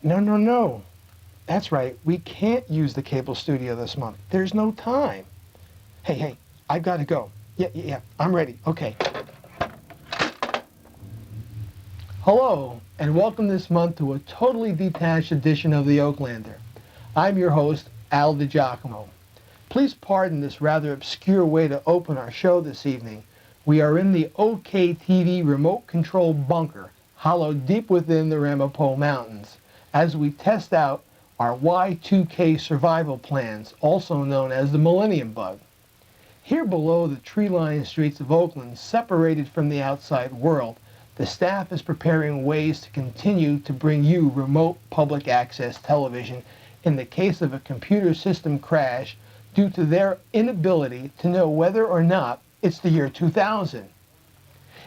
No, no, no. That's right. We can't use the cable studio this month. There's no time. Hey, I've got to go. Yeah, I'm ready. Okay. Hello, and welcome this month to a totally detached edition of the Oaklander. I'm your host, Al DiGiacomo. Please pardon this rather obscure way to open our show this evening. We are in the OKTV remote control bunker, hollowed deep within the Ramapo Mountains, as we test out our Y2K survival plans, also known as the Millennium Bug. Here below the tree-lined streets of Oakland, separated from the outside world, the staff is preparing ways to continue to bring you remote public access television in the case of a computer system crash due to their inability to know whether or not it's the year 2000.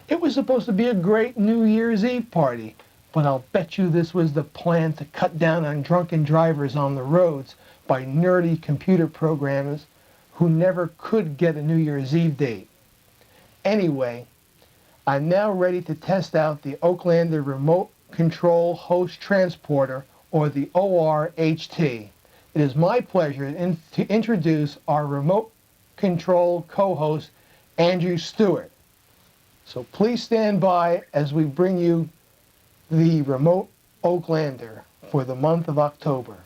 It was supposed to be a great New Year's Eve party, but I'll bet you this was the plan to cut down on drunken drivers on the roads by nerdy computer programmers who never could get a New Year's Eve date. Anyway, I'm now ready to test out the Oaklander Remote Control Host Transporter, or the ORHT. It is my pleasure to introduce our remote control co-host, Andrew Stewart. So please stand by as we bring you the remote Oaklander for the month of October.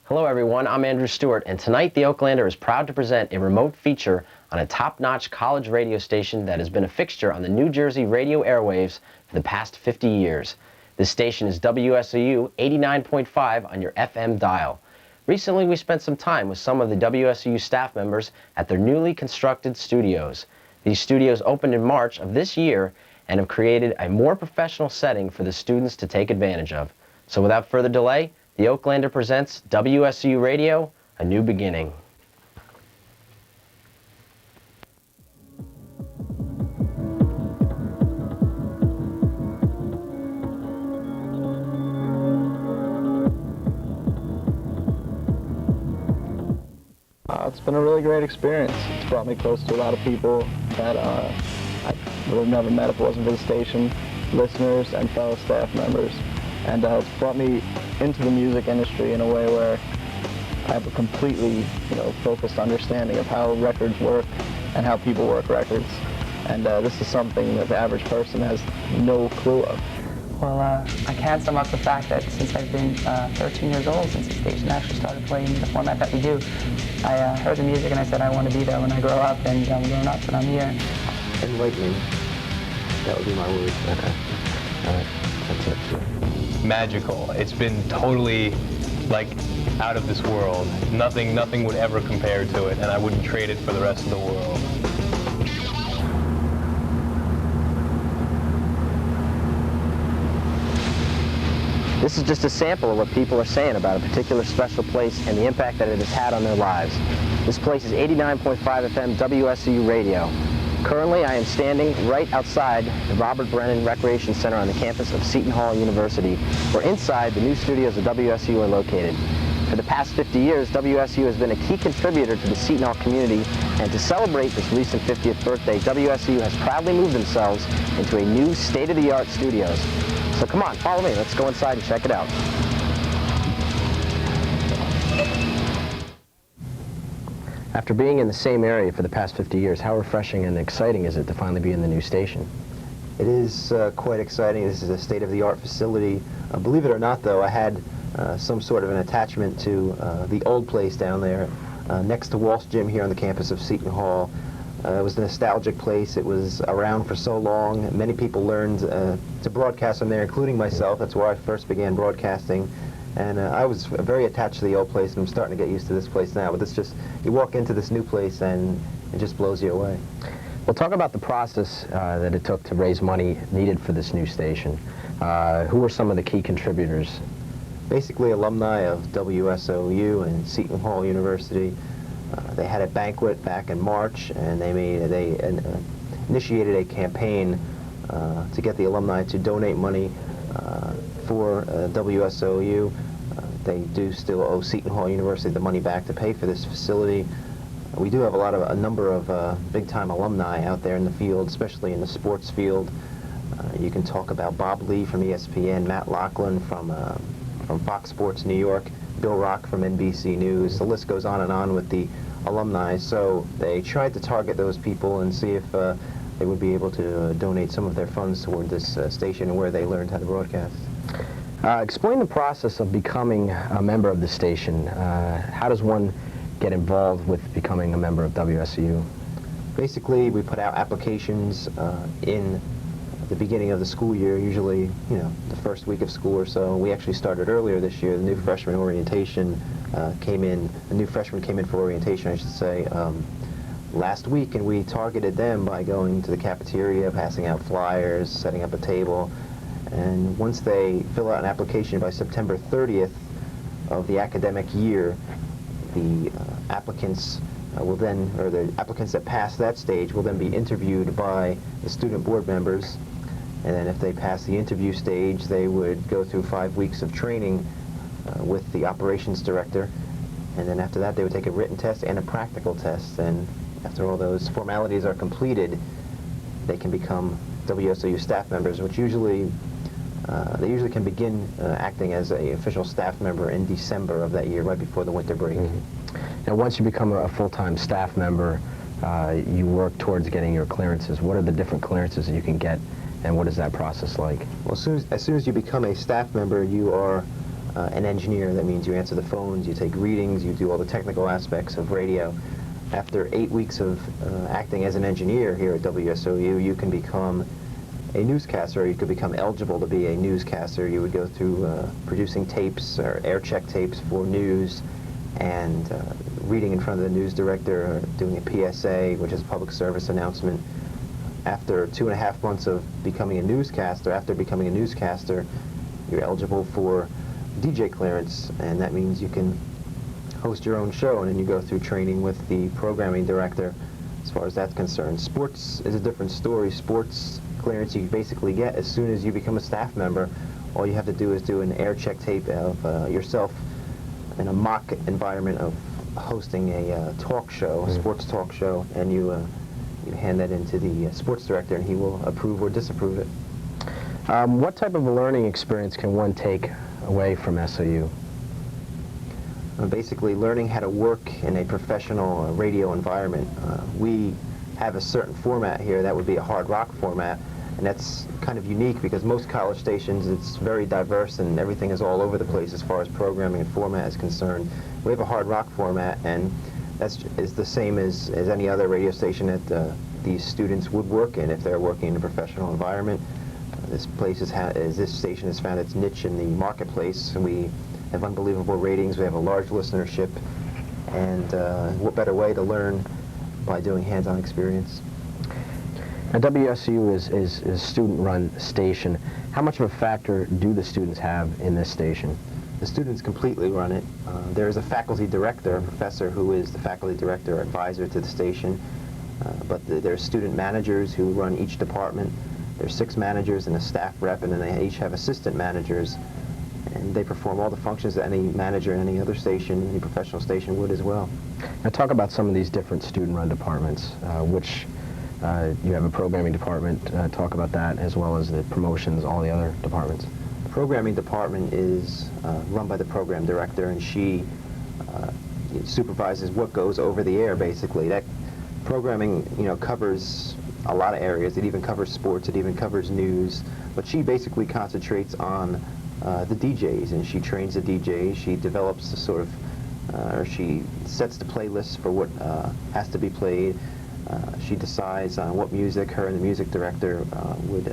Hello everyone, I'm Andrew Stewart, and tonight the Oaklander is proud to present a remote feature on a top-notch college radio station that has been a fixture on the New Jersey radio airwaves for the past 50 years. This station is WSOU 89.5 on your FM dial. Recently we spent some time with some of the WSOU staff members at their newly constructed studios. These studios opened in March of this year and have created a more professional setting for the students to take advantage of. So without further delay, the Oaklander presents WSU Radio, A New Beginning. It's been a really great experience. It's brought me close to a lot of people that I would have never met if it wasn't for the station, listeners and fellow staff members. And it's brought me into the music industry in a way where I have a completely, focused understanding of how records work and how people work records. And this is something that the average person has no clue of. Well, I can't sum up the fact that since I've been 13 years old, since the station actually started playing the format that we do, I heard the music and I said I want to be there when I grow up, and I'm grown up and I'm here. Enlightening. That would be my word. Okay. All right. That's it. Magical. It's been totally, out of this world. Nothing would ever compare to it, and I wouldn't trade it for the rest of the world. This is just a sample of what people are saying about a particular special place and the impact that it has had on their lives. This place is 89.5 FM WSU Radio. Currently, I am standing right outside the Robert Brennan Recreation Center on the campus of Seton Hall University, where inside the new studios of WSU are located. For the past 50 years, WSU has been a key contributor to the Seton Hall community, and to celebrate this recent 50th birthday, WSU has proudly moved themselves into a new state-of-the-art studios. So come on, follow me. Let's go inside and check it out. After being in the same area for the past 50 years, how refreshing and exciting is it to finally be in the new station? It is quite exciting. This is a state-of-the-art facility. Believe it or not, though, I had some sort of an attachment to the old place down there next to Walsh Gym here on the campus of Seton Hall. It was a nostalgic place. It was around for so long. Many people learned to broadcast from there, including myself. That's where I first began broadcasting. And I was very attached to the old place, and I'm starting to get used to this place now. But it's just, you walk into this new place and it just blows you away. We'll talk about the process that it took to raise money needed for this new station. Who were some of the key contributors? Basically alumni of WSOU and Seton Hall University. They had a banquet back in March, and they initiated a campaign to get the alumni to donate money for WSOU. They do still owe Seton Hall University the money back to pay for this facility. We do have a number of big-time alumni out there in the field, especially in the sports field. You can talk about Bob Lee from ESPN, Matt Lachlan from Fox Sports New York, Bill Rock from NBC News. The list goes on with the alumni. So they tried to target those people and see if they would be able to donate some of their funds toward this station and where they learned how to broadcast. Explain the process of becoming a member of the station. How does one get involved with becoming a member of WSU? Basically, we put out applications in the beginning of the school year, usually, the first week of school or so. We actually started earlier this year. The new freshman orientation came in. The new freshmen came in for orientation, I should say, last week, and we targeted them by going to the cafeteria, passing out flyers, setting up a table. And once they fill out an application by September 30th of the academic year, the applicants the applicants that pass that stage will then be interviewed by the student board members. And then if they pass the interview stage, they would go through 5 weeks of training with the operations director. And then after that, they would take a written test and a practical test. And after all those formalities are completed, they can become WSOU staff members, which they usually can begin acting as an official staff member in December of that year, right before the winter break. Mm-hmm. Now, once you become a full-time staff member, you work towards getting your clearances. What are the different clearances that you can get, and what is that process like? Well, as soon as you become a staff member, you are an engineer. That means you answer the phones, you take readings, you do all the technical aspects of radio. After 8 weeks of acting as an engineer here at WSOU, you can become a newscaster. You could become eligible to be a newscaster. You would go through producing tapes or air check tapes for news, and reading in front of the news director, or doing a PSA, which is a public service announcement. After 2.5 months of becoming a newscaster, you're eligible for DJ clearance, and that means you can host your own show, and then you go through training with the programming director as far as that's concerned. Sports is a different story. Sports clearance you basically get as soon as you become a staff member. All you have to do is do an air check tape of yourself in a mock environment of hosting a talk show, a sports talk show, and you hand that into the sports director, and he will approve or disapprove it. What type of a learning experience can one take away from SOU? Basically learning how to work in a professional radio environment. We have a certain format here that would be a hard rock format, and that's kind of unique because most college stations, it's very diverse and everything is all over the place as far as programming and format is concerned. We have a hard rock format, and is the same as any other radio station that these students would work in if they're working in a professional environment. This station has found its niche in the marketplace, and we have unbelievable ratings. We have a large listenership, and what better way to learn by doing hands-on experience. Now, WSU is a student-run station. How much of a factor do the students have in this station? The students completely run it. There is a faculty director, a professor who is the faculty director or advisor to the station, but there are student managers who run each department. There's 6 managers and a staff rep, and then they each have assistant managers, and they perform all the functions that any manager in any other station, any professional station would as well. Now talk about some of these different student-run departments, you have a programming department. Talk about that, as well as the promotions, all the other departments. The programming department is run by the program director, and she supervises what goes over the air, basically. That programming, covers a lot of areas. It even covers sports, it even covers news, but she basically concentrates on the DJs, and she trains the DJs. She develops the sort of, or she sets the playlists for what has to be played. She decides on what music her and the music director would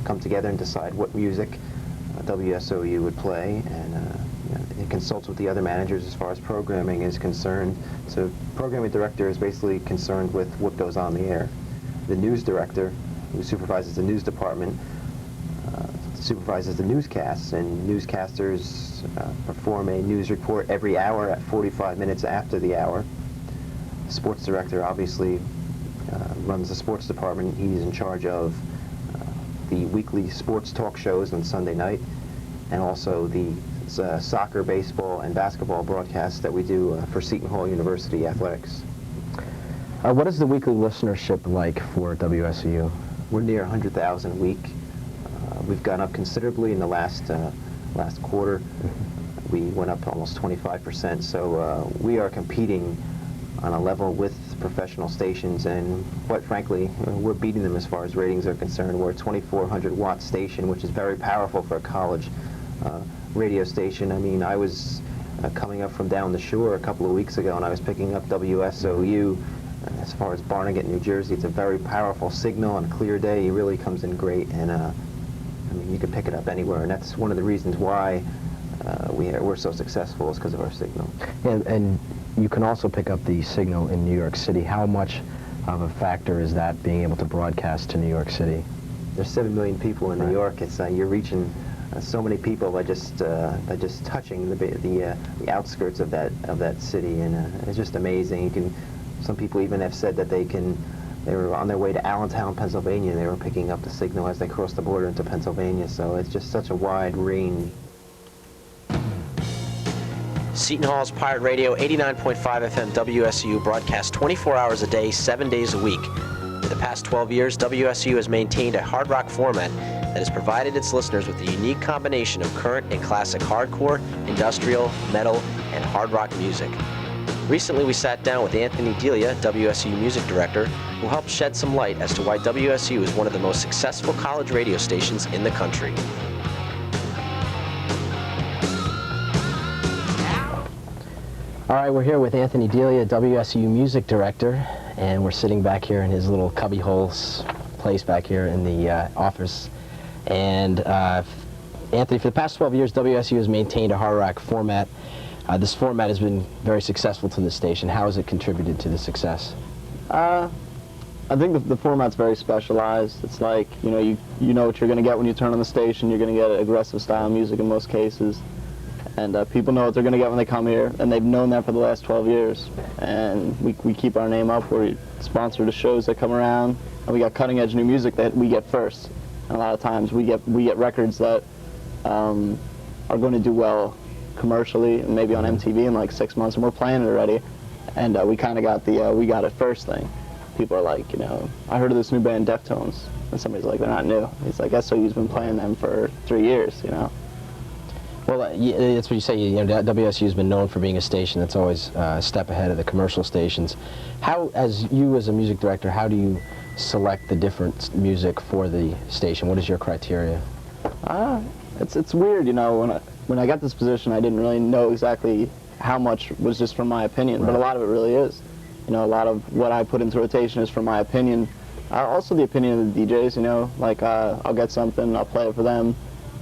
come together and decide what music WSOU would play, and it consults with the other managers as far as programming is concerned. So programming director is basically concerned with what goes on the air. the news director, who supervises the news department, supervises the newscasts, and newscasters perform a news report every hour at 45 minutes after the hour. The sports director obviously runs the sports department. He's in charge of the weekly sports talk shows on Sunday night, and also the soccer, baseball, and basketball broadcasts that we do for Seton Hall University Athletics. What is the weekly listenership like for WSU? We're near 100,000 a week. We've gone up considerably in the last quarter. We went up almost 25%, so we are competing on a level with professional stations, and quite frankly, we're beating them as far as ratings are concerned. We're a 2,400 watt station, which is very powerful for a college radio station. I mean, I was coming up from down the shore a couple of weeks ago, and I was picking up WSOU. As far as Barnegat, New Jersey, it's a very powerful signal. On a clear day, it really comes in great, and I mean, you can pick it up anywhere, and that's one of the reasons why we're so successful, is because of our signal. And you can also pick up the signal in New York City. How much of a factor is that, being able to broadcast to New York City? There's 7 million people in New York. It's you're reaching so many people by just touching the outskirts of that city, and it's just amazing. You can. Some people even have said that they were on their way to Allentown, Pennsylvania, and they were picking up the signal as they crossed the border into Pennsylvania. So it's just such a wide range. Seton Hall's Pirate Radio, 89.5 FM WSU, broadcasts 24 hours a day, 7 days a week. For the past 12 years, WSU has maintained a hard rock format that has provided its listeners with a unique combination of current and classic hardcore, industrial, metal, and hard rock music. Recently, we sat down with Anthony Delia, WSU music director, who helped shed some light as to why WSU is one of the most successful college radio stations in the country. All right, we're here with Anthony Delia, WSU music director, and we're sitting back here in his little cubbyhole place back here in the office. And Anthony, for the past 12 years, WSU has maintained a hard rock format. This format has been very successful to the station. How has it contributed to the success? I think the format's very specialized. It's like, you know what you're going to get when you turn on the station. You're going to get aggressive style music in most cases. And people know what they're going to get when they come here, and they've known that for the last 12 years. And we keep our name up. We sponsor the shows that come around, and we got cutting edge new music that we get first. And a lot of times we get records that are going to do well commercially, and maybe on MTV in like 6 months, and we're playing it already. And we kind of got we got it first thing. People are like, I heard of this new band Deftones, and somebody's like, they're not new. He's like, SOU's been playing them for 3 years, Well, that's what you say. WSU has been known for being a station that's always a step ahead of the commercial stations. As a music director, how do you select the different music for the station? What is your criteria? It's weird, when I got this position, I didn't really know exactly how much was just from my opinion, right. But a lot of it really is. A lot of what I put into rotation is from my opinion. Also the opinion of the DJs, like I'll get something, I'll play it for them,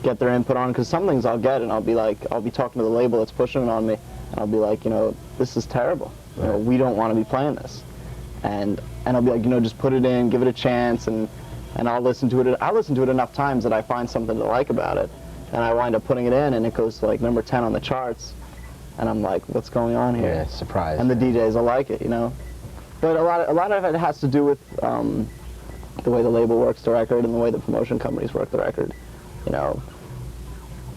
get their input on, because some things I'll get and I'll be talking to the label that's pushing it on me, and I'll be like, this is terrible. Right. We don't want to be playing this. And I'll be like, just put it in, give it a chance, and I'll listen to it. I'll listen to it enough times that I find something to like about it, and I wind up putting it in, and it goes to like number 10 on the charts, and I'm like, what's going on here? Yeah, surprise. And the DJs will like it, But a lot of it has to do with the way the label works the record and the way the promotion companies work the record,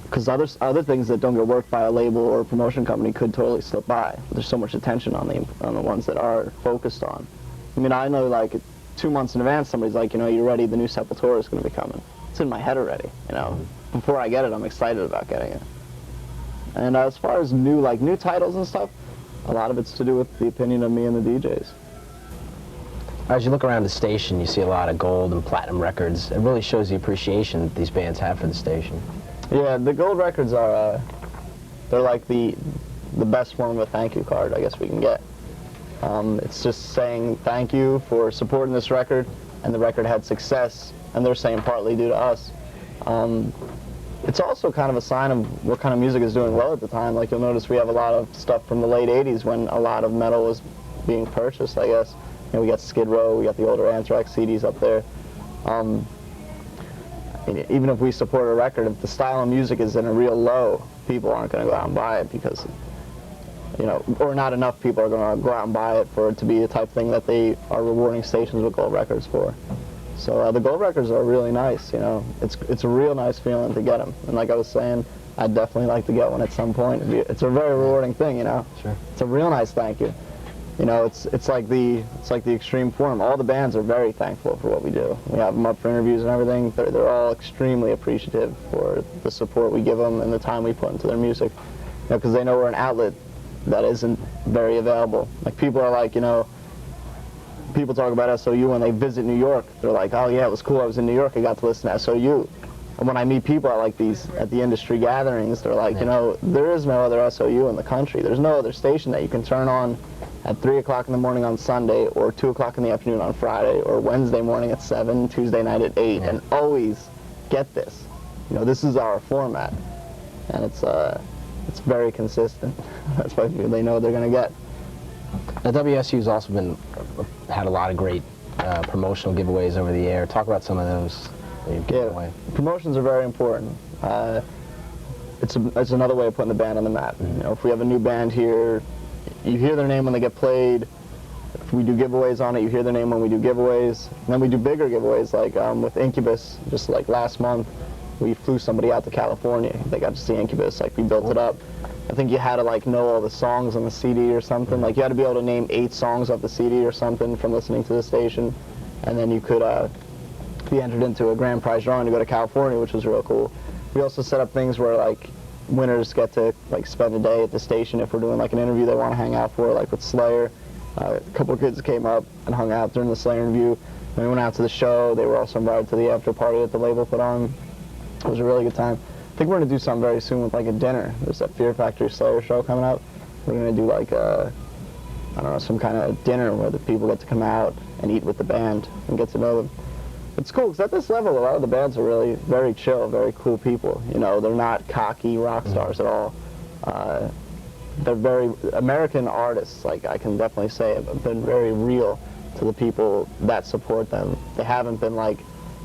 Because other things that don't get worked by a label or a promotion company could totally slip by. There's so much attention on the ones that are focused on. I mean, I know like 2 months in advance, somebody's like, you ready? The new Sepultura is going to be coming. It's in my head already, Before I get it, I'm excited about getting it. And as far as new titles and stuff, a lot of it's to do with the opinion of me and the DJs. As you look around the station, you see a lot of gold and platinum records. It really shows the appreciation that these bands have for the station. Yeah, the gold records are, they're like the best form of a thank you card, I guess, we can get. It's just saying thank you for supporting this record, and the record had success, and they're saying partly due to us. It's also kind of a sign of what kind of music is doing well at the time. Like, you'll notice we have a lot of stuff from the late 80s when a lot of metal was being purchased, I guess. know, we got Skid Row, we got the older Anthrax CDs up there. Even if we support a record, if the style of music is in a real low, people aren't going to go out and buy it because, you know, or not enough people are going to go out and buy it for it to be the type of thing that they are rewarding stations with gold records for. So the gold records are really nice, you know. It's a real nice feeling to get them. And like I was saying, I'd definitely like to get one at some point. It's a very rewarding thing, you know. Sure. It's a real nice thank you. You know, it's like the extreme form. All the bands are very thankful for what we do. We have them up for interviews and everything. They're all extremely appreciative for the support we give them and the time we put into their music. You know, because they know we're an outlet that isn't very available. Like people are like, you know, people talk about SOU when they visit New York. They're like, oh yeah, it was cool. I was in New York. I got to listen to SOU. And when I meet people at the industry gatherings, they're like, you know, there is no other SOU in the country. There's no other station that you can turn on at 3 o'clock in the morning on Sunday, or 2 o'clock in the afternoon on Friday, or Wednesday morning at 7, Tuesday night at 8, and always get this. You know, this is our format, and it's very consistent. That's why they know what they're going to get. Now, WSU's also had a lot of great promotional giveaways over the air. Talk about some of those that you've given away. Promotions are very important. It's another way of putting the band on the map. You know, if we have a new band here, you hear their name when they get played. If we do giveaways on it, you hear their name when we do giveaways. And then we do bigger giveaways, like with Incubus, just like last month, we flew somebody out to California. They got to see Incubus, like we built it up. I think you had to like know all the songs on the CD or something. Like you had to be able to name 8 songs off the CD or something from listening to the station. And then you could be entered into a grand prize drawing to go to California, which was real cool. We also set up things where like winners get to like spend a day at the station if we're doing like an interview they want to hang out for, like with Slayer. A couple of kids came up and hung out during the Slayer interview. When we went out to the show, they were also invited to the after party that the label put on. It was a really good time. I think we're going to do something very soon with like a dinner. There's that Fear Factory Slayer show coming up. We're going to do like I don't know, some kind of dinner where the people get to come out and eat with the band and get to know them. It's cool because at this level, a lot of the bands are really very chill, very cool people. You know, they're not cocky rock stars at all. They're very American artists. Like I can definitely say, have been very real to the people that support them. They haven't been like,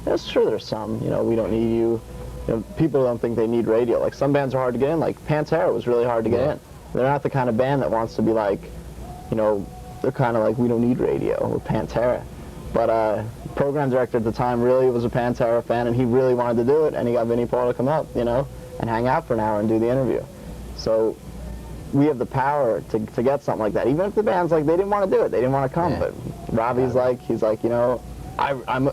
yeah, sure, there's some. You know, we don't need you. You know, people don't think they need radio. Like some bands are hard to get in. Like Pantera was really hard to get in. They're not the kind of band that wants to be like, you know, they're kind of like, we don't need radio. We're Pantera. But program director at the time really was a Pantera fan, and he really wanted to do it, and he got Vinnie Paul to come up, you know, and hang out for an hour and do the interview. So we have the power to get something like that. Even if the band's like, they didn't want to do it, they didn't want to come, but Robbie's like, he's like, you know,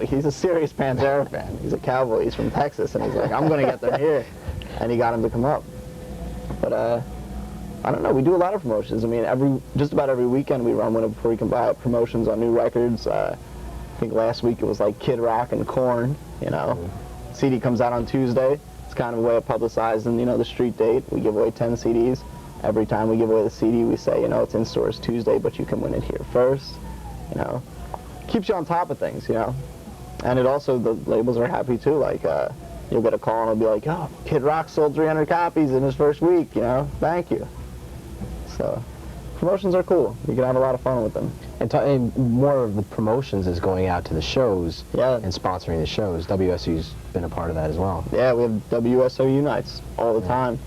he's a serious Pantera fan. He's a cowboy, he's from Texas, and he's like, I'm going to get them here. And he got him to come up. But I don't know, we do a lot of promotions. I mean, just about every weekend we run Win It Before You Can Buy It promotions on new records. I think last week it was like Kid Rock and Korn, you know. CD comes out on Tuesday. It's kind of a way of publicizing, you know, the street date. We give away 10 CDs. Every time we give away the CD, we say, you know, it's in stores Tuesday, but you can win it here first, you know. Keeps you on top of things, you know. And it also, the labels are happy too. Like, you'll get a call and it'll be like, oh, Kid Rock sold 300 copies in his first week, you know, thank you. So, promotions are cool. You can have a lot of fun with them. And more of the promotions is going out to the shows and sponsoring the shows. WSU's been a part of that as well. Yeah, we have WSOU nights all the time.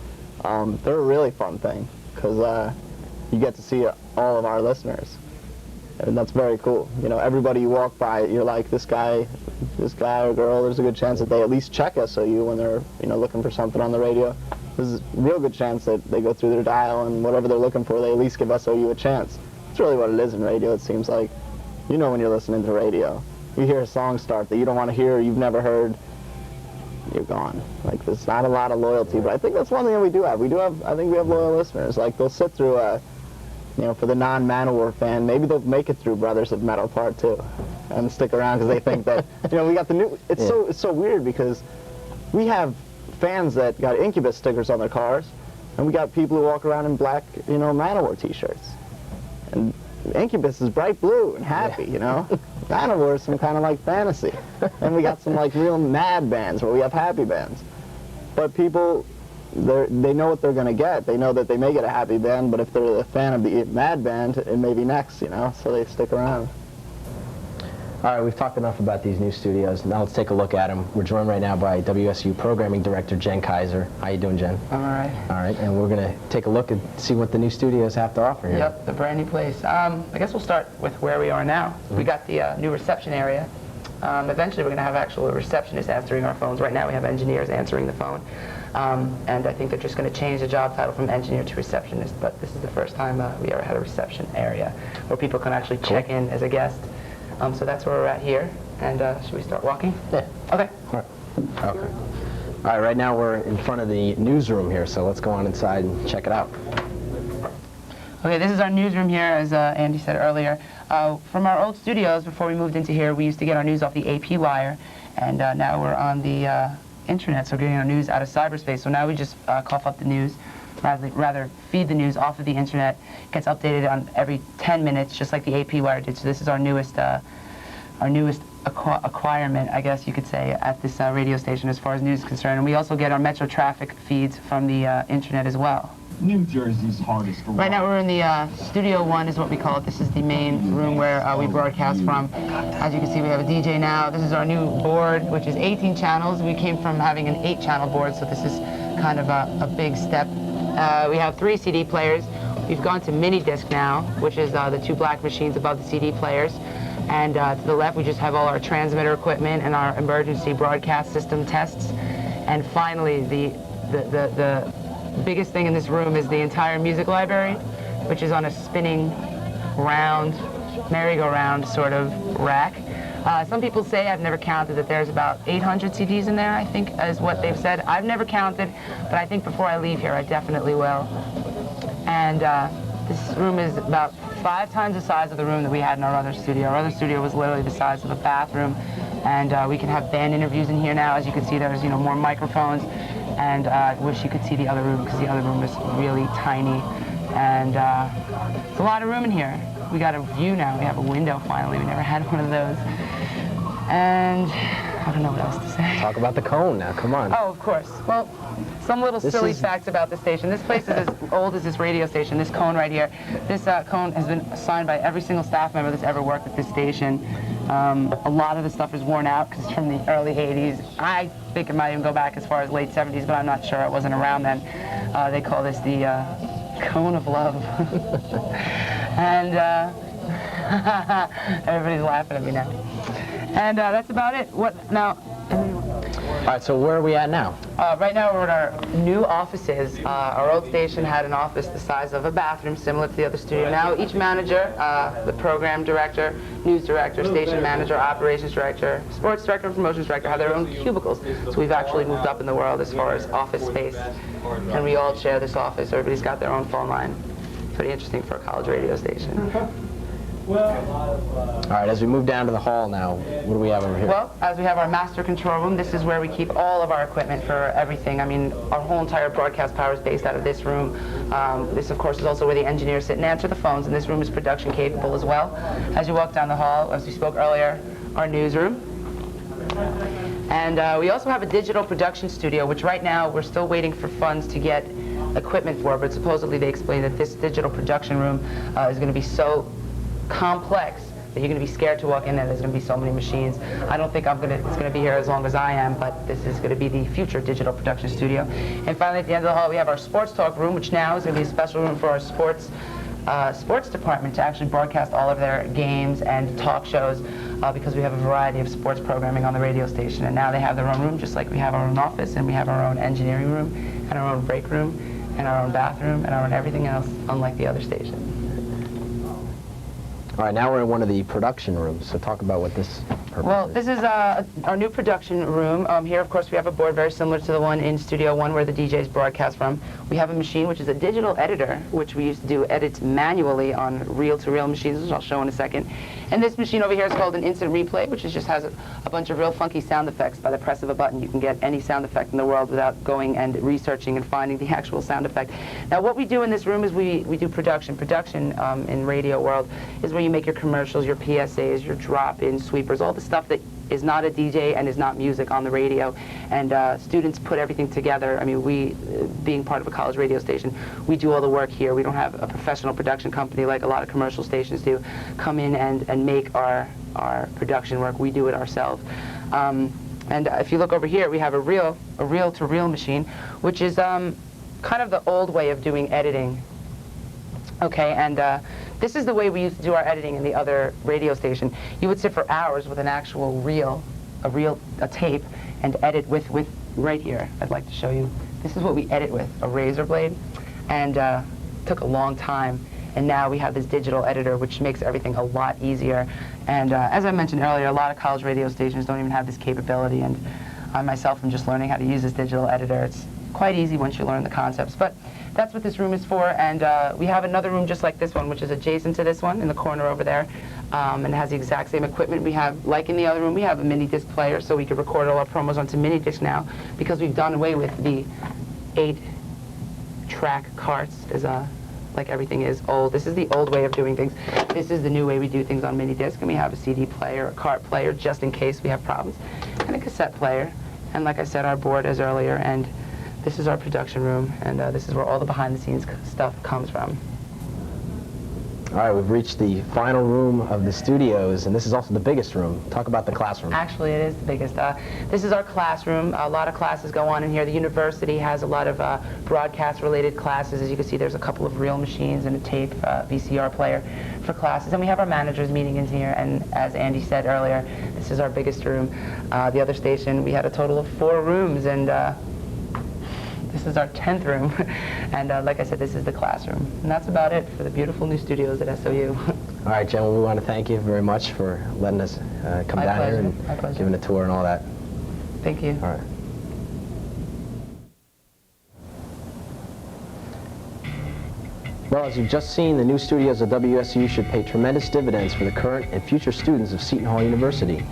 They're a really fun thing because you get to see all of our listeners. And that's very cool. You know, everybody you walk by, you're like, this guy or girl, there's a good chance that they at least check SOU when they're, you know, looking for something on the radio. There's a real good chance that they go through their dial and whatever they're looking for, they at least give SOU a chance. That's really what it is in radio, it seems like. You know when you're listening to radio. You hear a song start that you don't want to hear, you've never heard, you're gone. Like, there's not a lot of loyalty, but I think that's one thing that we do have. I think we have loyal listeners. Like, they'll sit through you know, for the non-Manowar fan, maybe they'll make it through Brothers of Metal Part 2 and stick around because they think that, you know, we got the new, it's so weird because we have fans that got Incubus stickers on their cars, and we got people who walk around in black, you know, Manowar t-shirts. And Incubus is bright blue and happy, you know. Manowar is some kind of like fantasy. And we got some like real mad bands where we have happy bands. But people, they know what they're going to get. They know that they may get a happy band, but if they're a fan of the mad band, it may be next, you know, so they stick around. All right, we've talked enough about these new studios. Now let's take a look at them. We're joined right now by WSU Programming Director Jen Kaiser. How you doing, Jen? I'm all right. All right, and we're going to take a look and see what the new studios have to offer here. Yep, the brand new place. I guess we'll start with where we are now. We got the new reception area. Eventually we're going to have actual receptionists answering our phones. Right now we have engineers answering the phone. And I think they're just going to change the job title from engineer to receptionist, but this is the first time we ever had a reception area where people can actually check in as a guest. So that's where we're at here. And should we start walking? Yeah. Okay. All right. Okay. All right, right now we're in front of the newsroom here, so let's go on inside and check it out. Okay, this is our newsroom here, as Andy said earlier. From our old studios, before we moved into here, we used to get our news off the AP wire, and now we're on the internet, so we're getting our news out of cyberspace. So now we just cough up the news, rather feed the news off of the internet. It gets updated on every 10 minutes, just like the AP wire did. So this is our newest acquirement, I guess you could say, at this radio station as far as news is concerned. And we also get our metro traffic feeds from the internet as well. New Jersey's hardest to Right now we're in the Studio 1 is what we call it. This is the main room where we broadcast from. As you can see, we have a DJ now. This is our new board, which is 18 channels. We came from having an 8-channel board, so this is kind of a big step. We have 3 CD players. We've gone to mini disc now, which is the 2 black machines above the CD players. And to the left, we just have all our transmitter equipment and our emergency broadcast system tests. And finally, the biggest thing in this room is the entire music library, which is on a spinning round, merry-go-round sort of rack. Some people say, I've never counted, that there's about 800 CDs in there, I think, is what they've said. I've never counted, but I think before I leave here, I definitely will. And this room is about 5 times the size of the room that we had in our other studio. Our other studio was literally the size of a bathroom, and we can have band interviews in here now. As you can see, there's more microphones. And I wish you could see the other room, because the other room is really tiny. And it's a lot of room in here. We got a view now. We have a window finally. We never had one of those. And I don't know what else to say. Talk about the cone now, come on. Oh, of course. Well, some little silly facts about the station. This place is as old as this radio station, this cone right here. This cone has been assigned by every single staff member that's ever worked at this station. A lot of the stuff is worn out because it's from the early 80s. I think it might even go back as far as late 70s, but I'm not sure. I wasn't around then. They call this the cone of love. And everybody's laughing at me now. And that's about it. What now? All right, so where are we at now? Right now we're in our new offices. Our old station had an office the size of a bathroom, similar to the other studio. Now each manager, the program director, news director, station manager, operations director, sports director, and promotions director have their own cubicles. So we've actually moved up in the world as far as office space. And we all share this office. Everybody's got their own phone line. Pretty interesting for a college radio station. All right, as we move down to the hall now, what do we have over here? Well, as we have our master control room, this is where we keep all of our equipment for everything. I mean, our whole entire broadcast power is based out of this room. This, of course, is also where the engineers sit and answer the phones, and this room is production capable as well. As you walk down the hall, as we spoke earlier, our newsroom. And we also have a digital production studio, which right now we're still waiting for funds to get equipment for, but supposedly they explain that this digital production room is going to be so complex that you're going to be scared to walk in there. There's going to be so many machines. I don't think it's going to be here as long as I am, but this is going to be the future digital production studio. And finally, at the end of the hall, we have our sports talk room, which now is going to be a special room for our sports department to actually broadcast all of their games and talk shows because we have a variety of sports programming on the radio station. And now they have their own room, just like we have our own office, and we have our own engineering room, and our own break room, and our own bathroom, and our own everything else, unlike the other station. All right, now we're in one of the production rooms, so talk about what this purpose Well, is. this is our new production room. Here, of course, we have a board very similar to the one in Studio 1 where the DJs broadcast from. We have a machine, which is a digital editor, which we used to do edits manually on reel-to-reel machines, which I'll show in a second. And this machine over here is called an instant replay, which just has a bunch of real funky sound effects. By the press of a button, you can get any sound effect in the world without going and researching and finding the actual sound effect. Now, what we do in this room is we do production. Production in radio world is where you make your commercials, your PSAs, your drop-in sweepers, all the stuff that is not a DJ and is not music on the radio. And students put everything together. I mean, we, being part of a college radio station, we do all the work here. We don't have a professional production company like a lot of commercial stations do come in and make our production work. We do it ourselves. And if you look over here, we have a reel-to-reel machine, which is kind of the old way of doing editing. Okay, and this is the way we used to do our editing in the other radio station. You would sit for hours with an actual reel, a tape, and edit with right here. I'd like to show you. This is what we edit with, a razor blade, and took a long time. And now we have this digital editor, which makes everything a lot easier. And as I mentioned earlier, a lot of college radio stations don't even have this capability. And I myself am just learning how to use this digital editor. It's quite easy once you learn the concepts. But that's what this room is for, and we have another room just like this one, which is adjacent to this one in the corner over there, and it has the exact same equipment we have. Like in the other room, we have a mini disc player, so we can record all our promos onto mini disc now, because we've done away with the 8-track carts, like everything is old. This is the old way of doing things. This is the new way we do things on mini disc, and we have a CD player, a cart player, just in case we have problems, and a cassette player, and like I said, our board as earlier, and this is our production room, and this is where all the behind-the-scenes stuff comes from. All right, we've reached the final room of the studios, and this is also the biggest room. Talk about the classroom. Actually, it is the biggest. This is our classroom. A lot of classes go on in here. The university has a lot of broadcast-related classes. As you can see, there's a couple of reel machines and a tape VCR player for classes. And we have our managers meeting in here, and as Andy said earlier, this is our biggest room. The other station, we had a total of 4 rooms, and this is our 10th room, and like I said, this is the classroom. And that's about it for the beautiful new studios at SOU. All right, Jen, we want to thank you very much for letting us come down here and giving a tour and all that. Thank you. All right. Well, as you've just seen, the new studios of WSU should pay tremendous dividends for the current and future students of Seton Hall University.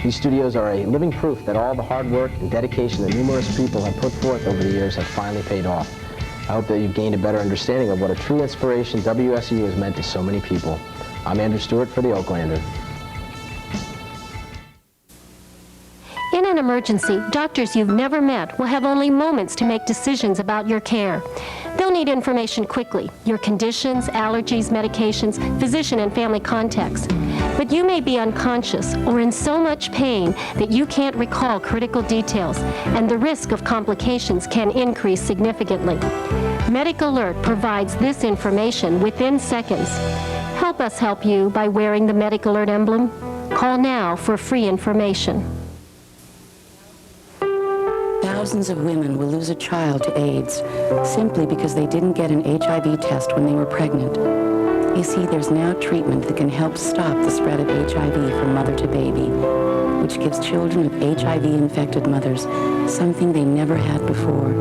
These studios are a living proof that all the hard work and dedication that numerous people have put forth over the years have finally paid off. I hope that you've gained a better understanding of what a true inspiration WSU has meant to so many people. I'm Andrew Stewart for the Oaklander. In an emergency, doctors you've never met will have only moments to make decisions about your care. They'll need information quickly, your conditions, allergies, medications, physician and family contacts. But you may be unconscious or in so much pain that you can't recall critical details, and the risk of complications can increase significantly. Medic Alert provides this information within seconds. Help us help you by wearing the Medic Alert emblem. Call now for free information. Thousands of women will lose a child to AIDS simply because they didn't get an HIV test when they were pregnant. You see, there's now treatment that can help stop the spread of HIV from mother to baby, which gives children of HIV-infected mothers something they never had before,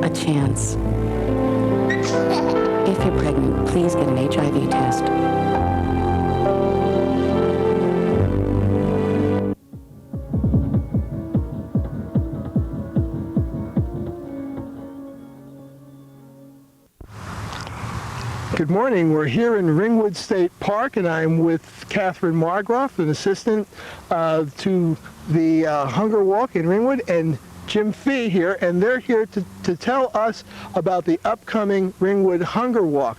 a chance. If you're pregnant, please get an HIV test. Good morning. We're here in Ringwood State Park, and I'm with Catherine Margroff, an assistant to the Hunger Walk in Ringwood, and Jim Fee here, and they're here to tell us about the upcoming Ringwood Hunger Walk.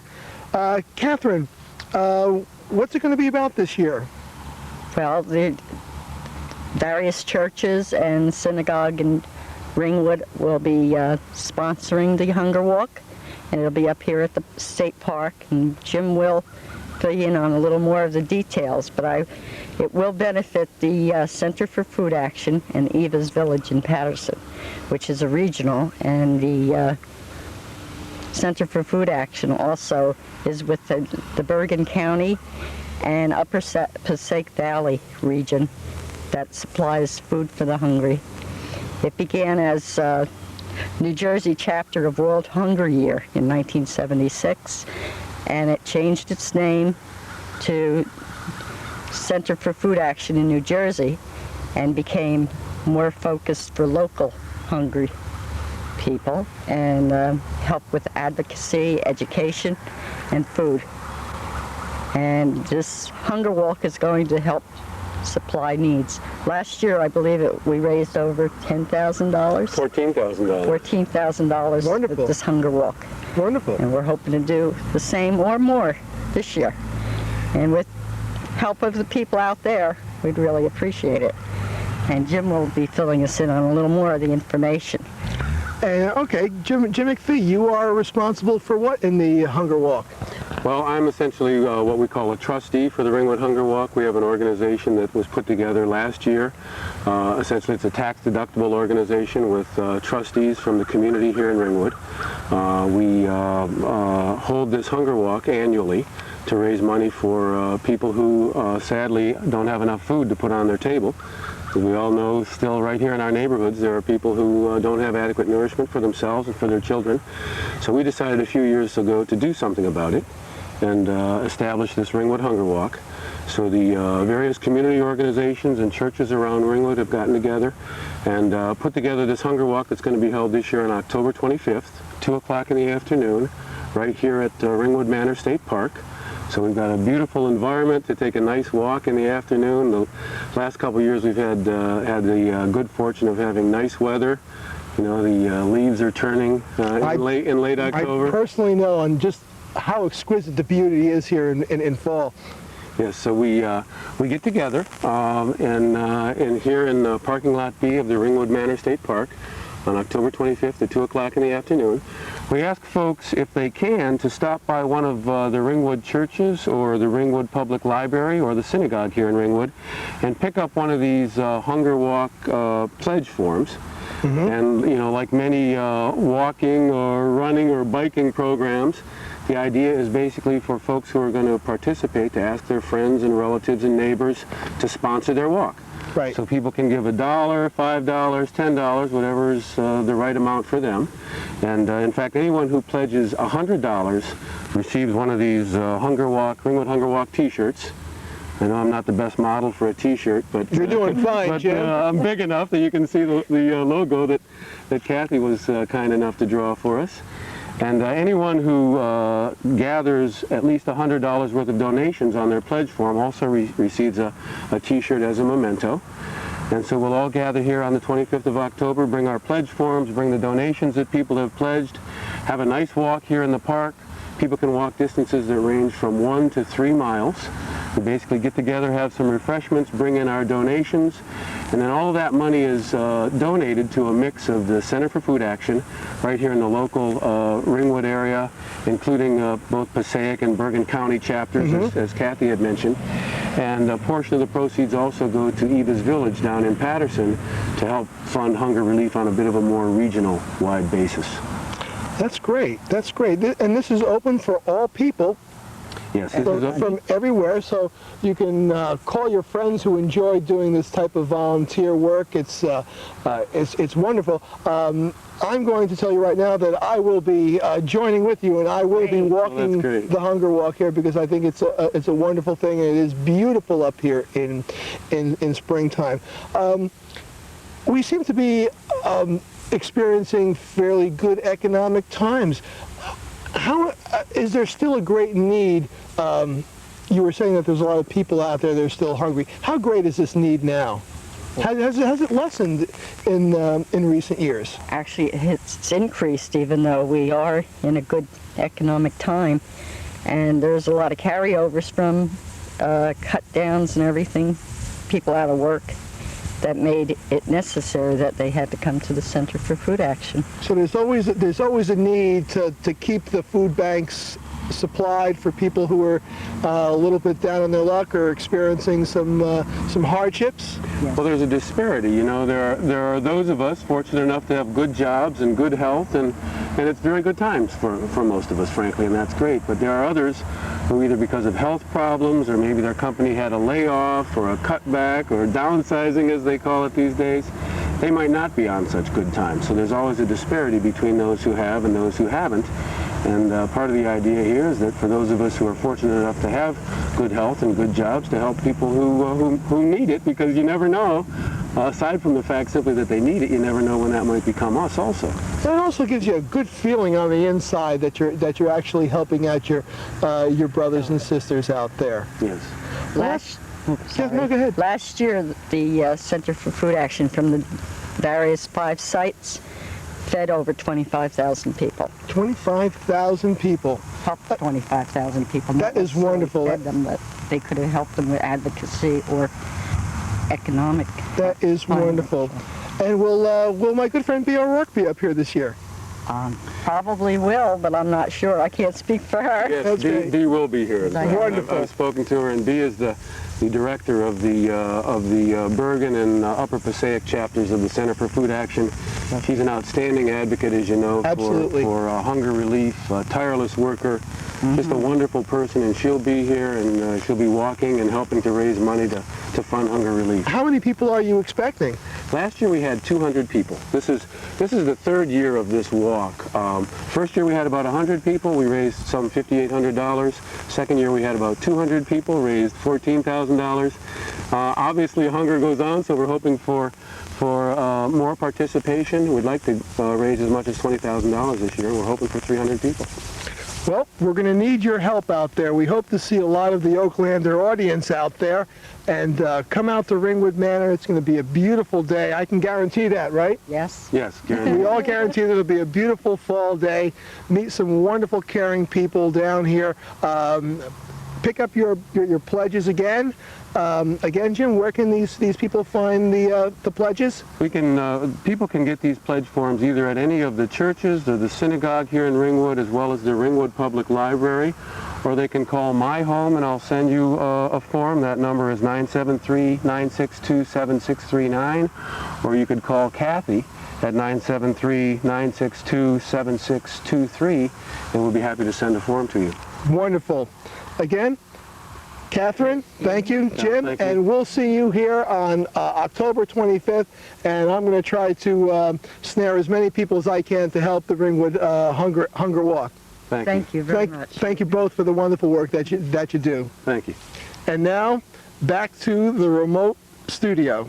Catherine, what's it going to be about this year? Well, the various churches and synagogue in Ringwood will be sponsoring the Hunger Walk. And it'll be up here at the State Park, and Jim will fill you in on a little more of the details, but it will benefit the Center for Food Action and Eva's Village in Patterson, which is a regional, and the Center for Food Action also is with the Bergen County and Upper Passaic Valley region that supplies food for the hungry. It began as New Jersey chapter of World Hunger Year in 1976, and it changed its name to Center for Food Action in New Jersey and became more focused for local hungry people and help with advocacy, education, and food. And this Hunger Walk is going to help supply needs. Last year, I believe we raised over $10,000. $14,000. $14,000 Wonderful. with this hunger walk. Wonderful. And we're hoping to do the same or more this year. And with help of the people out there, we'd really appreciate it. And Jim will be filling us in on a little more of the information. Okay, Jim McPhee, you are responsible for what in the Hunger Walk? Well, I'm essentially what we call a trustee for the Ringwood Hunger Walk. We have an organization that was put together last year. Essentially, it's a tax-deductible organization with trustees from the community here in Ringwood. We hold this Hunger Walk annually to raise money for people who sadly don't have enough food to put on their table. As we all know, still right here in our neighborhoods, there are people who don't have adequate nourishment for themselves and for their children. So we decided a few years ago to do something about it and establish this Ringwood Hunger Walk. So the various community organizations and churches around Ringwood have gotten together and put together this Hunger Walk that's going to be held this year on October 25th, 2 o'clock in the afternoon, right here at Ringwood Manor State Park. So we've got a beautiful environment to take a nice walk in the afternoon. The last couple of years we've had the good fortune of having nice weather. You know, the leaves are turning in late October. I personally know on just how exquisite the beauty is here in fall. Yes, so we get together and here in the parking lot B of the Ringwood Manor State Park on October 25th at 2 o'clock in the afternoon. We ask folks, if they can, to stop by one of the Ringwood churches or the Ringwood Public Library or the synagogue here in Ringwood and pick up one of these Hunger Walk pledge forms. Mm-hmm. And, you know, like many walking or running or biking programs, the idea is basically for folks who are going to participate to ask their friends and relatives and neighbors to sponsor their walk. Right. So people can give $1, $5, $10, whatever is the right amount for them. And in fact, anyone who pledges $100 receives one of these Ringwood Hunger Walk T-shirts. I know I'm not the best model for a T-shirt, but you're doing fine, but, Jim. I'm big enough that you can see the logo that Kathy was kind enough to draw for us. And anyone who gathers at least $100 worth of donations on their pledge form also receives a T-shirt as a memento. And so we'll all gather here on the 25th of October, bring our pledge forms, bring the donations that people have pledged, have a nice walk here in the park. People can walk distances that range from 1 to 3 miles. We basically get together, have some refreshments, bring in our donations, and then all of that money is donated to a mix of the Center for Food Action right here in the local Ringwood area, including both Passaic and Bergen County chapters, mm-hmm. as Kathy had mentioned. And a portion of the proceeds also go to Eva's Village down in Patterson to help fund hunger relief on a bit of a more regional-wide basis. That's great. That's great. And this is open for all people. Yes, from everywhere, so you can call your friends who enjoy doing this type of volunteer work. It's wonderful. I'm going to tell you right now that I will be joining with you, and I will be walking the Hunger Walk here because I think it's a wonderful thing, and it is beautiful up here in springtime. We seem to be experiencing fairly good economic times. How is there still a great need? You were saying that there's a lot of people out there that are still hungry. How great is this need now? Has it lessened in recent years? Actually, it's increased, even though we are in a good economic time. And there's a lot of carryovers from cut downs and everything, people out of work, that made it necessary that they had to come to the Center for Food Action. So there's always a need to keep the food banks supplied for people who are a little bit down on their luck or experiencing some hardships. Yes. Well, there's a disparity. You know, there are those of us fortunate enough to have good jobs and good health, and it's very good times for most of us, frankly, and that's great. But there are others who either because of health problems or maybe their company had a layoff or a cutback or downsizing, as they call it these days, they might not be on such good times. So there's always a disparity between those who have and those who haven't. And part of the idea here is that for those of us who are fortunate enough to have good health and good jobs, to help people who need it, because you never know, aside from the fact simply that they need it, you never know when that might become us also. It also gives you a good feeling on the inside that you're actually helping out your brothers and sisters out there. Yes. Yeah, no, go ahead. Last year, the Center for Food Action from the various 5 sites fed over 25,000 people. 25,000 people. Helped 25,000 people. That is wonderful. Fed them, but they could have helped them with advocacy or economic. That is wonderful. And will my good friend B.R. Rourke be up here this year? Probably will, but I'm not sure. I can't speak for her. Yes, Dee will be here. Wonderful. I've spoken to her, and Dee is the director of the Bergen and Upper Passaic chapters of the Center for Food Action. She's an outstanding advocate, as you know, for hunger relief, tireless worker, just a wonderful person, and she'll be here, and she'll be walking and helping to raise money to fund hunger relief. How many people are you expecting? Last year we had 200 people. This is the 3rd year of this walk. First year we had about 100 people. We raised some $5,800. Second year we had about 200 people, raised $14,000. Obviously hunger goes on, so we're hoping for more participation. We'd like to raise as much as $20,000 this year. We're hoping for 300 people. Well, we're going to need your help out there. We hope to see a lot of the Oaklander audience out there. And come out to Ringwood Manor. It's going to be a beautiful day. I can guarantee that, right? Yes. Yes, guaranteed. We all guarantee that it'll be a beautiful fall day. Meet some wonderful, caring people down here. Pick up your pledges again. Again, Jim, where can these people find the pledges? People can get these pledge forms either at any of the churches or the synagogue here in Ringwood, as well as the Ringwood Public Library, or they can call my home and I'll send you a form. That number is 973-962-7639, or you could call Kathy at 973-962-7623, and we'll be happy to send a form to you. Wonderful. Again, Catherine, thank you, Jim, thank you. And we'll see you here on October 25th, and I'm going to try to snare as many people as I can to help the Ringwood Hunger Walk. Thank you very much. Thank you both for the wonderful work that you do. Thank you. And now, back to the remote studio.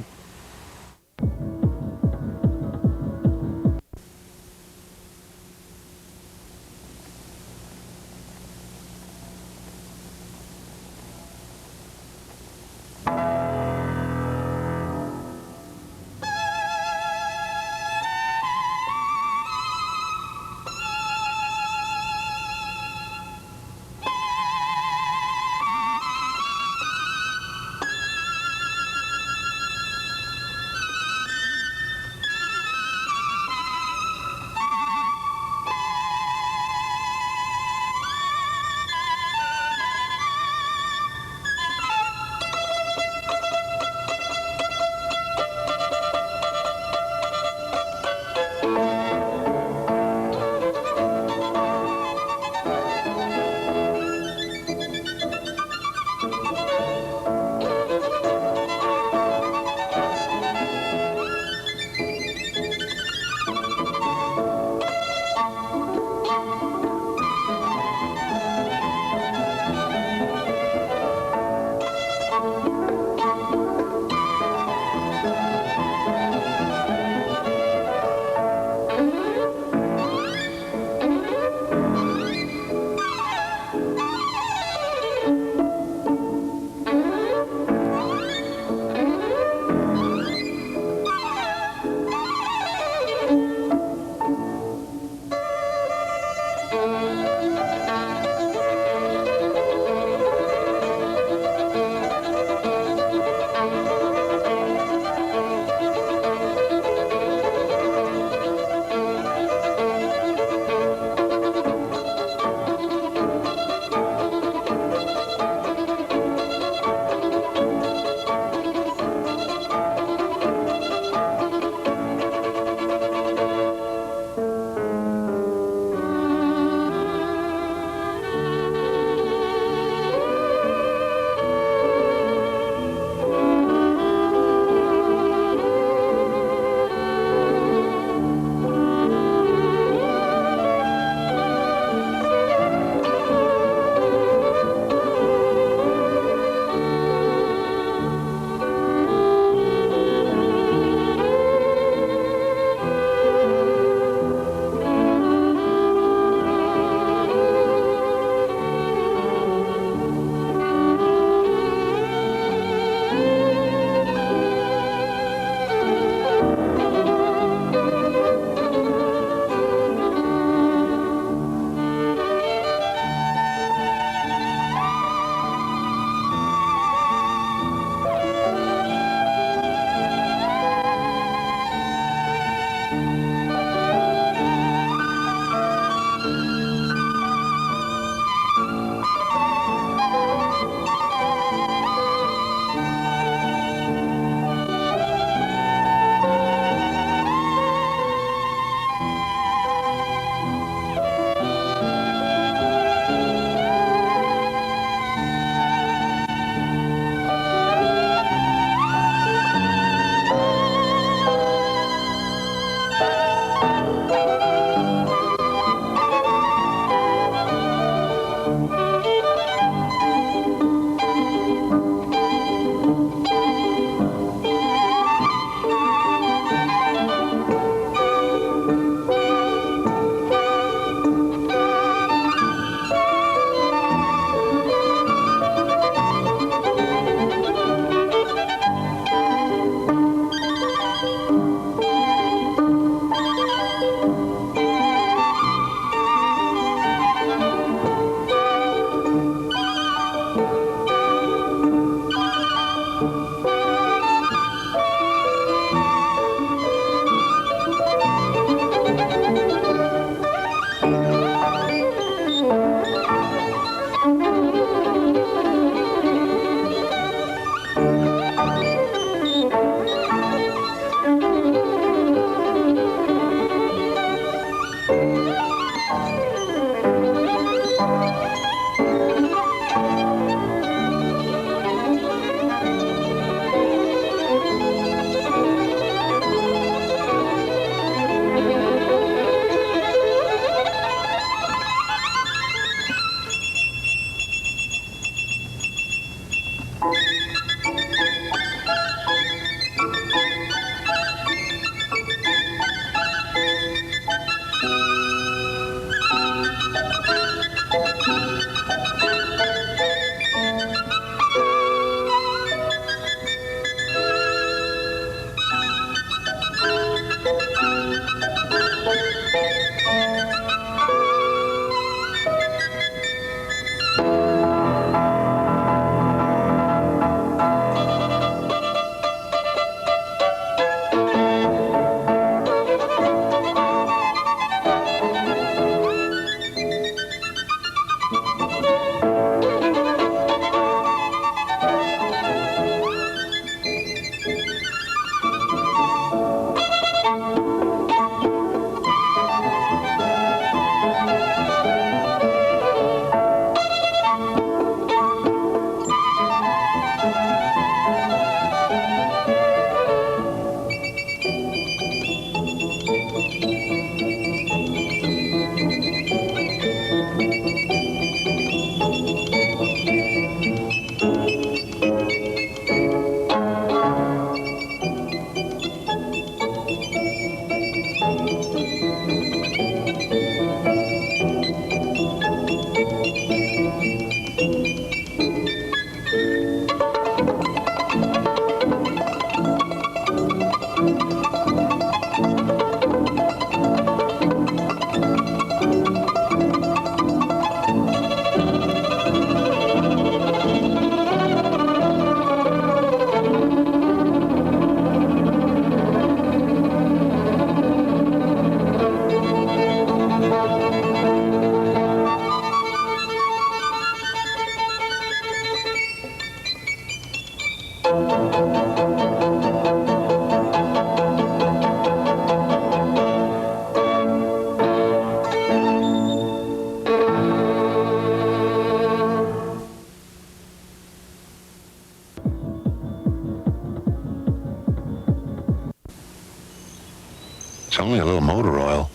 It's only a little motor oil.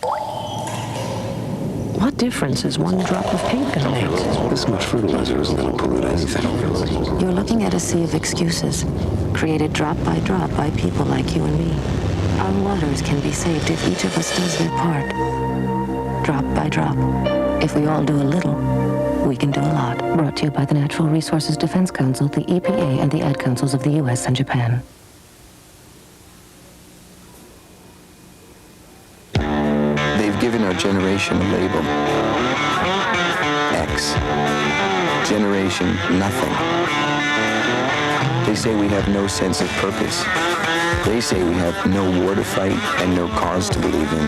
What difference is one drop of paint going to make? This much fertilizer isn't going to pollute anything. You're looking at a sea of excuses, created drop by people like you and me. Our waters can be saved if each of us does their part. Drop by drop. If we all do a little, we can do a lot. Brought to you by the Natural Resources Defense Council, the EPA, and the Ad Councils of the U.S. and Japan. They've given our generation a label. X. Generation nothing. They say we have no sense of purpose. They say we have no war to fight and no cause to believe in.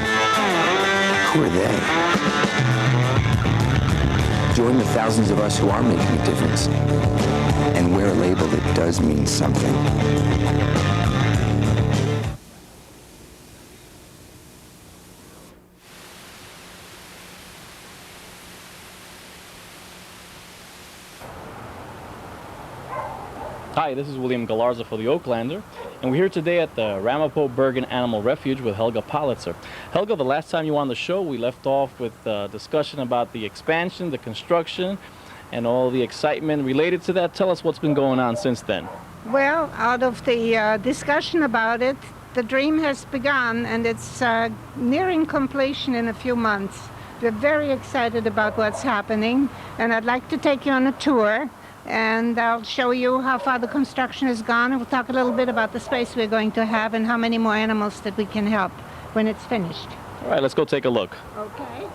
Who are they? Join the thousands of us who are making a difference and wear a label that does mean something. Hi, this is William Galarza for the Oaklander, and we're here today at the Ramapo Bergen Animal Refuge with Helga Politzer. Helga, the last time you were on the show, we left off with a discussion about the expansion, the construction, and all the excitement related to that. Tell us what's been going on since then. Well, out of the discussion about it, the dream has begun, and it's nearing completion in a few months. We're very excited about what's happening, and I'd like to take you on a tour. And I'll show you how far the construction has gone, and we'll talk a little bit about the space we're going to have and how many more animals that we can help when it's finished. All right, let's go take a look. Okay.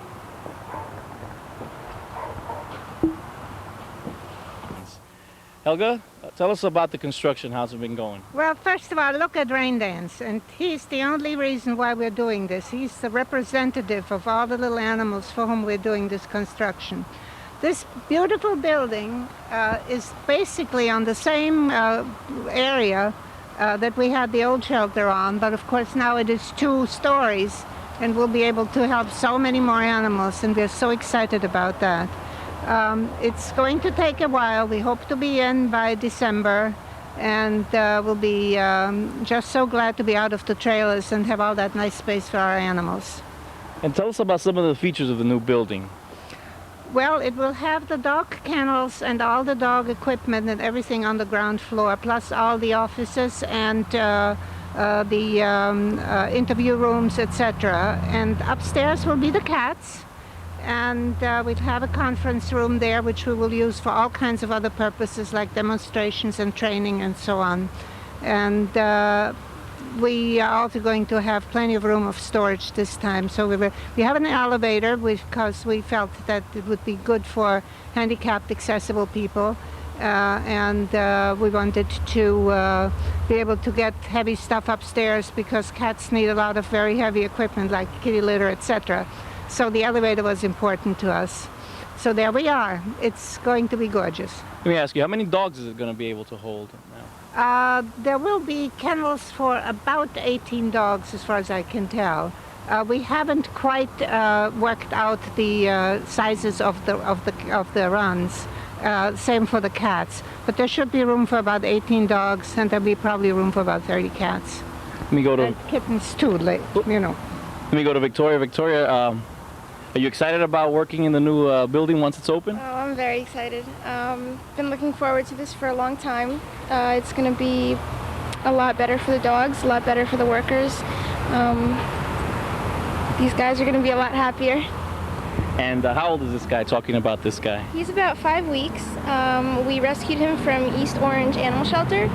Helga, tell us about the construction. How's it been going? Well, first of all, look at Rain Dance, and he's the only reason why we're doing this. He's the representative of all the little animals for whom we're doing this construction. This beautiful building is basically on the same area that we had the old shelter on, but of course now it is 2 stories, and we'll be able to help so many more animals, and we're so excited about that. It's going to take a while. We hope to be in by December, and we'll be just so glad to be out of the trailers and have all that nice space for our animals. And tell us about some of the features of the new building. Well, it will have the dog kennels and all the dog equipment and everything on the ground floor, plus all the offices and the interview rooms, etc. And upstairs will be the cats, and we'll have a conference room there, which we will use for all kinds of other purposes, like demonstrations and training and so on. And we are also going to have plenty of room of storage this time. So we have an elevator because we felt that it would be good for handicapped accessible people. And we wanted to be able to get heavy stuff upstairs because cats need a lot of very heavy equipment like kitty litter, etc. So the elevator was important to us. So there we are. It's going to be gorgeous. Let me ask you, how many dogs is it going to be able to hold now? There will be kennels for about 18 dogs, as far as I can tell. We haven't quite worked out the sizes of the runs. Same for the cats. But there should be room for about 18 dogs, and there'll be probably room for about 30 cats. Let me go to... And kittens too, you know. Let me go to Victoria. Victoria, are you excited about working in the new building once it's open? Oh, I'm very excited. Been looking forward to this for a long time. It's going to be a lot better for the dogs, a lot better for the workers. These guys are going to be a lot happier. And how old is this guy, talking about this guy? He's about 5 weeks. We rescued him from East Orange Animal Shelter.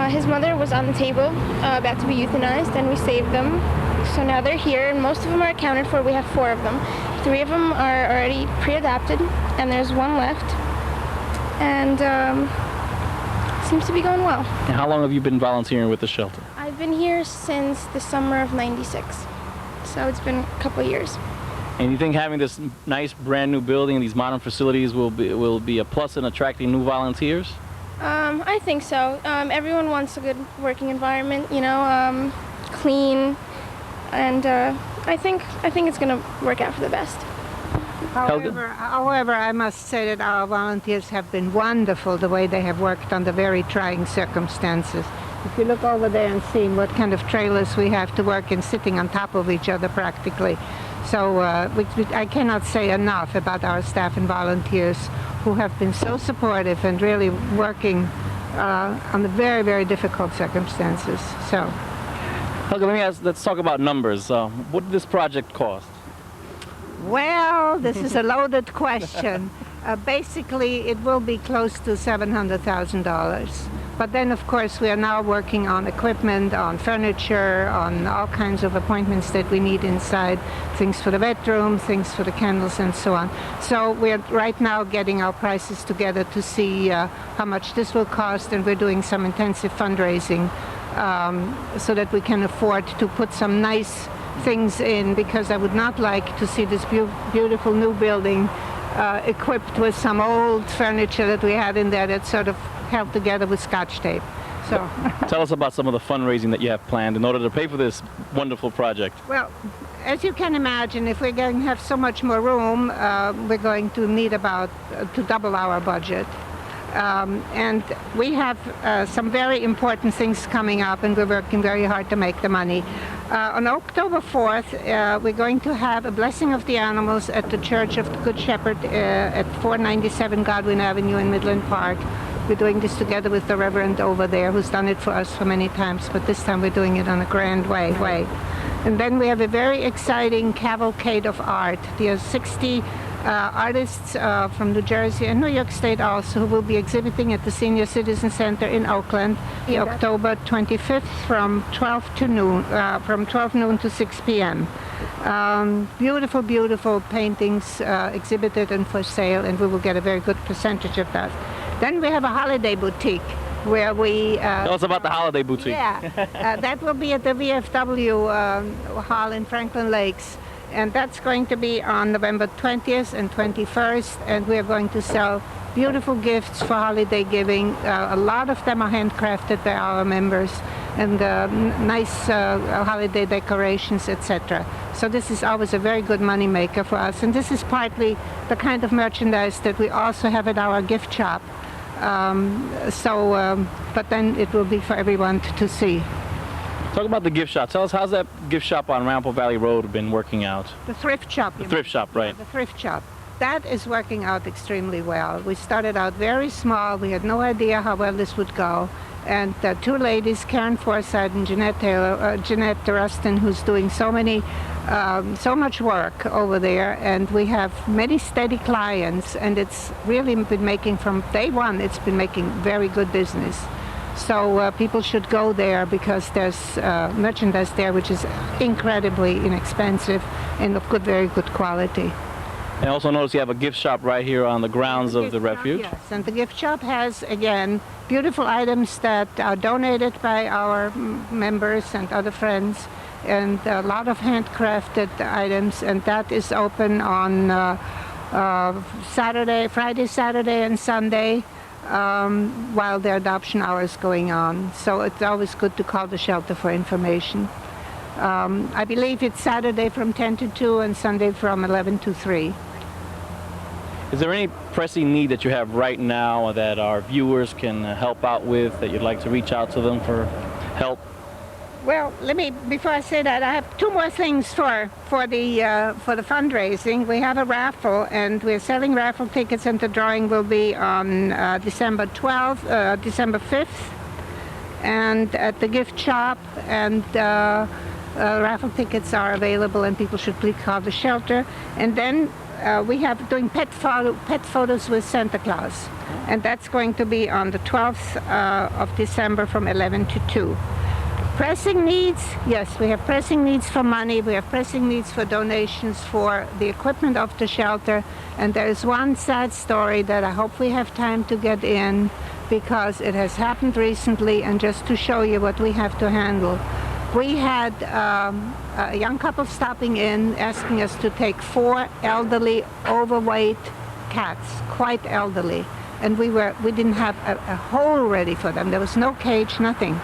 His mother was on the table, about to be euthanized, and we saved them. So now they're here, and most of them are accounted for. We have 4 of them. 3 of them are already pre-adopted, and there's 1 left. And seems to be going well. And how long have you been volunteering with the shelter? I've been here since the summer of '96, so it's been a couple years. And you think having this nice brand new building and these modern facilities will be a plus in attracting new volunteers? I think so. Everyone wants a good working environment, you know, clean, and I think it's going to work out for the best. However, I must say that our volunteers have been wonderful the way they have worked under very trying circumstances. If you look over there and see what kind of trailers we have to work in, sitting on top of each other practically. So I cannot say enough about our staff and volunteers who have been so supportive and really working under very, very difficult circumstances. So, Helga, let's talk about numbers. What did this project cost? Well, this is a loaded question. Basically, it will be close to $700,000. But then, of course, we are now working on equipment, on furniture, on all kinds of appointments that we need inside, things for the bedroom, things for the candles, and so on. So we're right now getting our prices together to see how much this will cost, and we're doing some intensive fundraising so that we can afford to put some nice things in, because I would not like to see this beautiful new building equipped with some old furniture that we had in there that sort of held together with Scotch tape. So tell us about some of the fundraising that you have planned in order to pay for this wonderful project. Well, as you can imagine, if we're going to have so much more room, we're going to need about to double our budget. And we have some very important things coming up, and we're working very hard to make the money. On October 4th, we're going to have a blessing of the animals at the Church of the Good Shepherd at 497 Godwin Avenue in Midland Park. We're doing this together with the Reverend over there, who's done it for us for many times, but this time we're doing it on a grand way. And then we have a very exciting cavalcade of art. There are 60 artists from New Jersey and New York State also, who will be exhibiting at the Senior Citizen Center in Oakland, October 25th from 12 noon to 6 p.m. Beautiful, beautiful paintings exhibited and for sale, and we will get a very good percentage of that. Then we have a holiday boutique where we... Tell us about the holiday boutique. Yeah, that will be at the VFW Hall in Franklin Lakes. And that's going to be on November 20th and 21st, and we're going to sell beautiful gifts for holiday giving. A lot of them are handcrafted by our members, and nice holiday decorations, etc. So this is always a very good money maker for us, and this is partly the kind of merchandise that we also have at our gift shop. But then it will be for everyone to see. Talk about the gift shop. Tell us, how's that gift shop on Ramapo Valley Road been working out? The thrift shop. The thrift shop, right. Yeah, the thrift shop. That is working out extremely well. We started out very small. We had no idea how well this would go. And two ladies, Karen Forsythe and Jeanette Rustin, who's doing so much work over there. And we have many steady clients. And it's really been making, from day one, it's been making very good business. So people should go there, because there's merchandise there which is incredibly inexpensive and of very good quality. I also notice you have a gift shop right here on the grounds of the refuge. Yes, and the gift shop has, again, beautiful items that are donated by our members and other friends, and a lot of handcrafted items, and that is open on Friday, Saturday, and Sunday. While their adoption hour is going on. So it's always good to call the shelter for information. I believe it's Saturday from 10 to 2 and Sunday from 11 to 3. Is there any pressing need that you have right now that our viewers can help out with, that you'd like to reach out to them for help? Well, before I say that, I have two more things for the fundraising. We have a raffle, and we're selling raffle tickets, and the drawing will be on December 12th, December 5th, and at the gift shop, and raffle tickets are available, and people should please call the shelter. And then we have doing pet photos with Santa Claus, and that's going to be on the 12th of December from 11 to 2. Pressing needs, yes, we have pressing needs for money, we have pressing needs for donations for the equipment of the shelter, and there is one sad story that I hope we have time to get in, because it has happened recently, and just to show you what we have to handle. We had a young couple stopping in, asking us to take 4 elderly, overweight cats, quite elderly, and we didn't have a hole ready for them. There was no cage, nothing.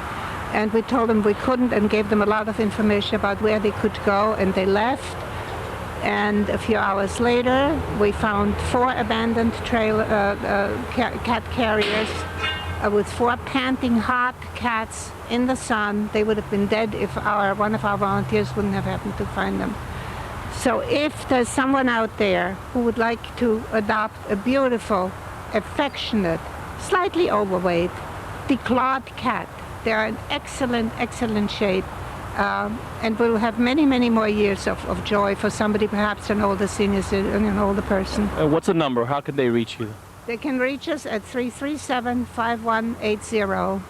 And we told them we couldn't, and gave them a lot of information about where they could go, and they left. And a few hours later, we found 4 abandoned cat carriers with 4 panting hot cats in the sun. They would have been dead if one of our volunteers wouldn't have happened to find them. So if there's someone out there who would like to adopt a beautiful, affectionate, slightly overweight, declawed cat, they're in excellent, excellent shape, and will have many, many more years of joy for somebody, perhaps an older senior citizen, an older person. What's the number? How could they reach you? They can reach us at 337-5180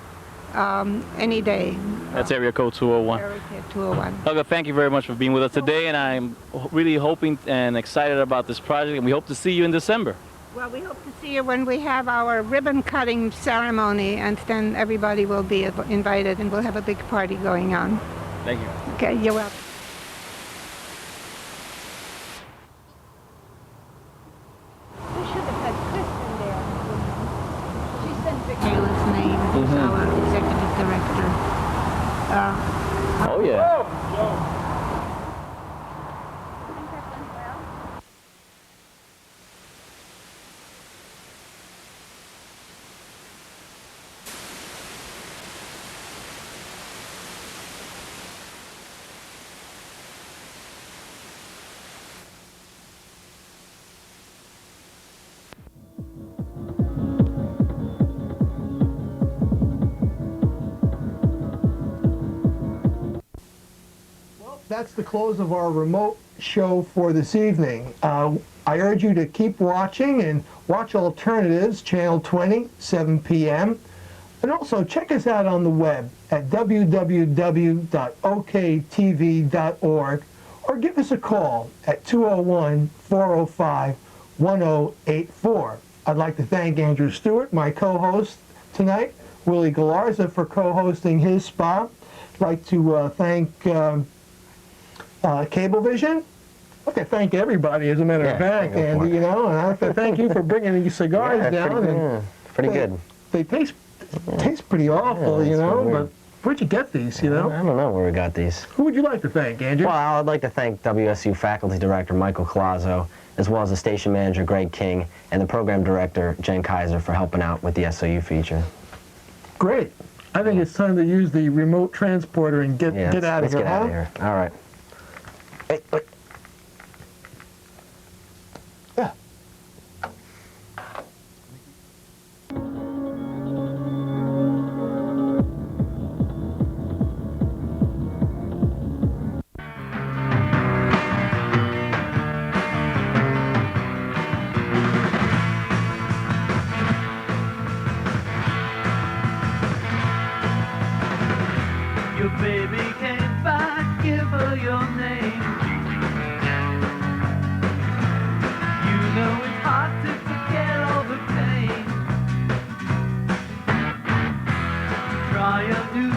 any day. That's area code 201. Area code 201. Helga, thank you very much for being with us today, and I'm really hoping and excited about this project, and we hope to see you in December. Well, we hope to see you when we have our ribbon cutting ceremony, and then everybody will be invited, and we'll have a big party going on. Thank you. Okay, you're welcome. We should have had Kristen there. She sent Michaela's name, who's our executive director. Oh, yeah. That's the close of our remote show for this evening. I urge you to keep watching and watch Alternatives, Channel 20, 7 p.m. And also check us out on the web at www.oktv.org or give us a call at 201-405-1084. I'd like to thank Andrew Stewart, my co-host tonight, Willie Galarza for co-hosting his spot. I'd like to thank Cablevision. I'd like to thank everybody, as a matter of fact, Andy, you know, and I'd like to thank you for bringing these cigars down. Pretty good. They taste pretty awful, you know, but where'd you get these, you know? I don't know where we got these. Who would you like to thank, Andrew? Well, I'd like to thank WSU Faculty Director Michael Colazzo, as well as the station manager Greg King, and the program director Jen Kaiser for helping out with the SOU feature. Great. I think it's time to use the remote transporter and get out of here. Let's get out of here. All right. Wait. Yeah. Your baby came back, give her your name. You know it's hard to forget all the pain. Try a new